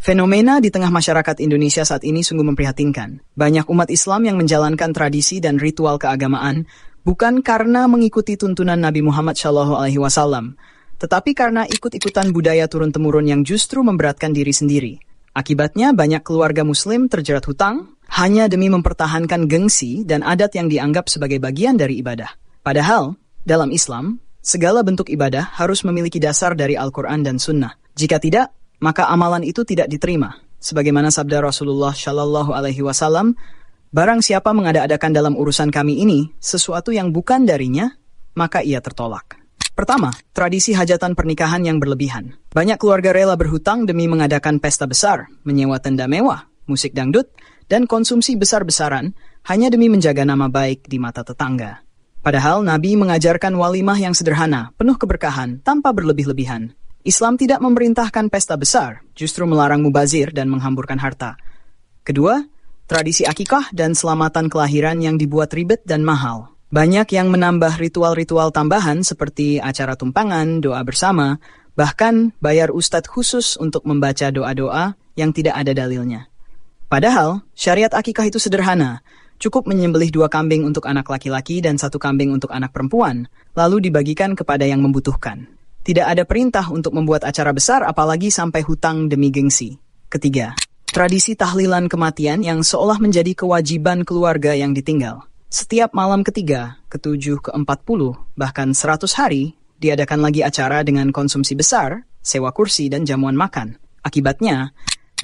Fenomena di tengah masyarakat Indonesia saat ini sungguh memprihatinkan. Banyak umat Islam yang menjalankan tradisi dan ritual keagamaan bukan karena mengikuti tuntunan Nabi Muhammad SAW, tetapi karena ikut-ikutan budaya turun-temurun yang justru memberatkan diri sendiri. Akibatnya banyak keluarga Muslim terjerat hutang hanya demi mempertahankan gengsi dan adat yang dianggap sebagai bagian dari ibadah. Padahal, dalam Islam, segala bentuk ibadah harus memiliki dasar dari Al-Quran dan Sunnah. Jika tidak, maka amalan itu tidak diterima. Sebagaimana sabda Rasulullah SAW, barang siapa mengada-adakan dalam urusan kami ini sesuatu yang bukan darinya, maka ia tertolak. Pertama, tradisi hajatan pernikahan yang berlebihan. Banyak keluarga rela berhutang demi mengadakan pesta besar, menyewa tenda mewah, musik dangdut, dan konsumsi besar-besaran hanya demi menjaga nama baik di mata tetangga. Padahal Nabi mengajarkan walimah yang sederhana, penuh keberkahan, tanpa berlebih-lebihan. Islam tidak memerintahkan pesta besar, justru melarang mubazir dan menghamburkan harta. Kedua, tradisi akikah dan selamatan kelahiran yang dibuat ribet dan mahal. Banyak yang menambah ritual-ritual tambahan seperti acara tumpangan, doa bersama, bahkan bayar ustadz khusus untuk membaca doa-doa yang tidak ada dalilnya. Padahal, syariat akikah itu sederhana. Cukup menyembelih 2 kambing untuk anak laki-laki dan 1 kambing untuk anak perempuan, lalu dibagikan kepada yang membutuhkan. Tidak ada perintah untuk membuat acara besar apalagi sampai hutang demi gengsi. Ketiga, tradisi tahlilan kematian yang seolah menjadi kewajiban keluarga yang ditinggal. Setiap malam ketiga, ke-7, ke-40, bahkan 100 hari, diadakan lagi acara dengan konsumsi besar, sewa kursi dan jamuan makan. Akibatnya,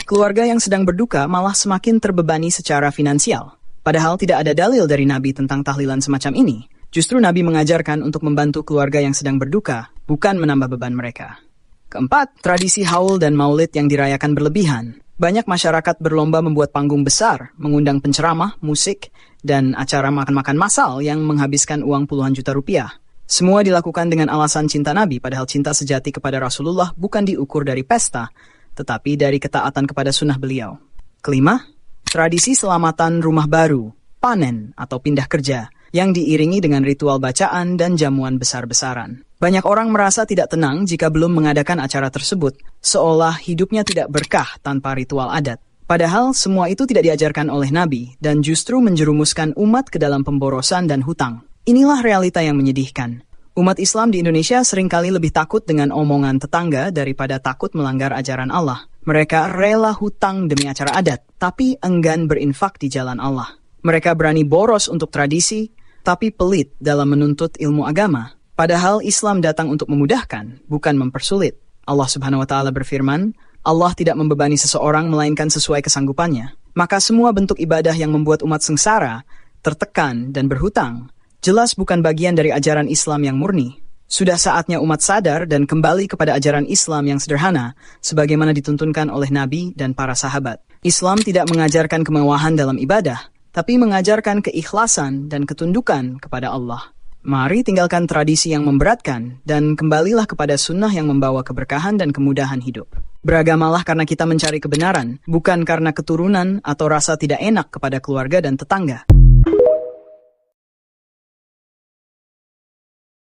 keluarga yang sedang berduka malah semakin terbebani secara finansial. Padahal tidak ada dalil dari Nabi tentang tahlilan semacam ini. Justru Nabi mengajarkan untuk membantu keluarga yang sedang berduka, bukan menambah beban mereka. Keempat, tradisi haul dan maulid yang dirayakan berlebihan. Banyak masyarakat berlomba membuat panggung besar, mengundang penceramah, musik, dan acara makan-makan massal yang menghabiskan uang puluhan juta rupiah. Semua dilakukan dengan alasan cinta Nabi, padahal cinta sejati kepada Rasulullah bukan diukur dari pesta, tetapi dari ketaatan kepada sunnah beliau. Kelima, tradisi selamatan rumah baru, panen atau pindah kerja, yang diiringi dengan ritual bacaan dan jamuan besar-besaran. Banyak orang merasa tidak tenang jika belum mengadakan acara tersebut, seolah hidupnya tidak berkah tanpa ritual adat. Padahal semua itu tidak diajarkan oleh Nabi dan justru menjerumuskan umat ke dalam pemborosan dan hutang. Inilah realita yang menyedihkan. Umat Islam di Indonesia seringkali lebih takut dengan omongan tetangga daripada takut melanggar ajaran Allah. Mereka rela hutang demi acara adat, tapi enggan berinfak di jalan Allah. Mereka berani boros untuk tradisi, tapi pelit dalam menuntut ilmu agama. Padahal Islam datang untuk memudahkan, bukan mempersulit. Allah Subhanahu wa Ta'ala berfirman, Allah tidak membebani seseorang melainkan sesuai kesanggupannya. Maka semua bentuk ibadah yang membuat umat sengsara, tertekan, dan berhutang, jelas bukan bagian dari ajaran Islam yang murni. Sudah saatnya umat sadar dan kembali kepada ajaran Islam yang sederhana, sebagaimana dituntunkan oleh Nabi dan para sahabat. Islam tidak mengajarkan kemewahan dalam ibadah, tapi mengajarkan keikhlasan dan ketundukan kepada Allah. Mari tinggalkan tradisi yang memberatkan dan kembalilah kepada sunnah yang membawa keberkahan dan kemudahan hidup. Beragamalah karena kita mencari kebenaran, bukan karena keturunan atau rasa tidak enak kepada keluarga dan tetangga.